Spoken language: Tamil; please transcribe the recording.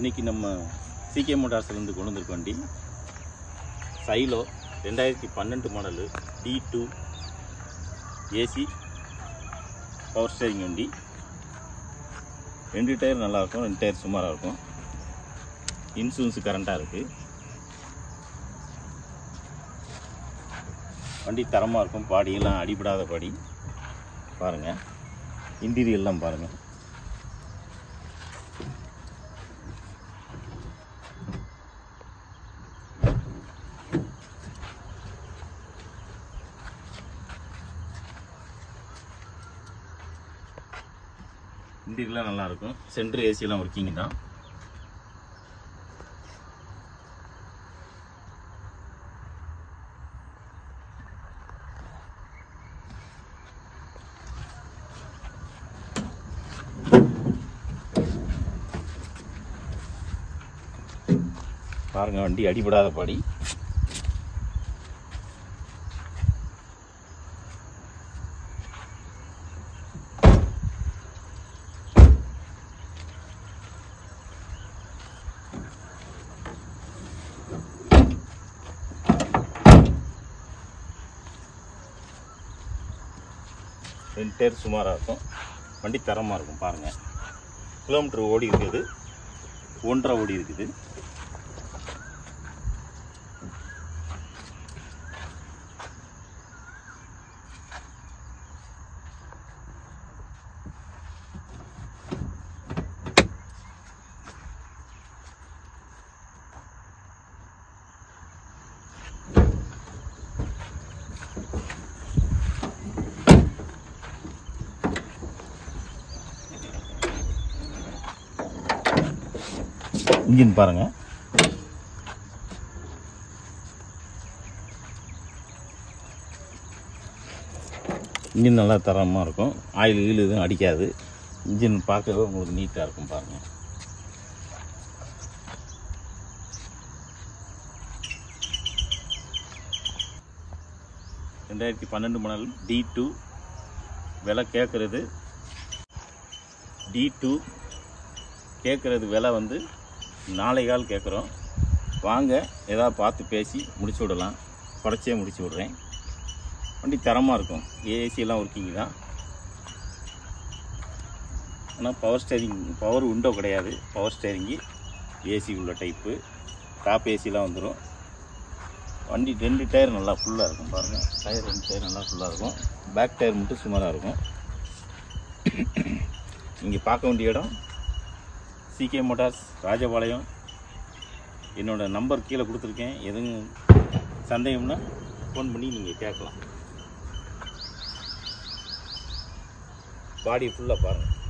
இன்றைக்கி நம்ம சிகே மோட்டார்ஸ்லேருந்து கொண்டு வந்திருக்க வண்டி Xylo 2012 model D2 AC power steering வண்டி. 2 டயர் நல்லாயிருக்கும், 2 டயர் சுமாராக இருக்கும். இன்சூரன்ஸு கரண்ட்டாக இருக்குது. வண்டி தரமாக இருக்கும், பாடியெல்லாம் அடிபடாத பாடி. பாருங்கள், இன்டீரியர்லாம் பாருங்கள். இன்டீரியர்லாம் நல்லாயிருக்கும். சென்ட்ரு ஏசியெல்லாம் ஒர்க்கிங் தான். பாருங்கள், வண்டி அடிபடாத பாடி. ரெண்டு டயர் சுமாராக இருக்கும். வண்டி தரமாக இருக்கும். பாருங்கள், கிலோமீட்டர் ஓடி இருக்குது, 1.5 ஓடி இருக்குது. இன்ஜின் பாருங்கள், இன்ஜின் நல்லா தரமாக இருக்கும். ஆயில் எதுவும் அடிக்காது. இன்ஜின் பார்க்கவே உங்களுக்கு நீட்டாக இருக்கும். பாருங்கள், (2012) மாடல் D2. விலை கேட்குறது D2 கேட்குறது விலை வந்து 4.25 கேட்குறோம். வாங்க, ஏதாவது பார்த்து பேசி முடிச்சு விடலாம். குறைச்சே முடிச்சு விட்றேன். வண்டி தரமாக இருக்கும். ஏசியெல்லாம் ஒர்க்கிங் தான். ஆனால் பவர் ஸ்டேரிங், பவர் விண்டோ கிடையாது. பவர் ஸ்டேரிங்கு ஏசி உள்ள டைப்பு. டாப் ஏசிலாம் வந்துடும். வண்டி 2 டயர் நல்லா ஃபுல்லாக இருக்கும். பாருங்கள், டயர் 2 டயர் நல்லா ஃபுல்லாக இருக்கும். பேக் டயர் மட்டும் சுமாராக இருக்கும். இங்கே பார்க்க வேண்டிய இடம் சிகே மோட்டார்ஸ், ராஜபாளையம். என்னோட நம்பர் கீழே கொடுத்துருக்கேன். எதுவும் சந்தேகம்னா ஃபோன் பண்ணி நீங்கள் கேட்கலாம். பாடி ஃபுல்லாக பாருங்கள்.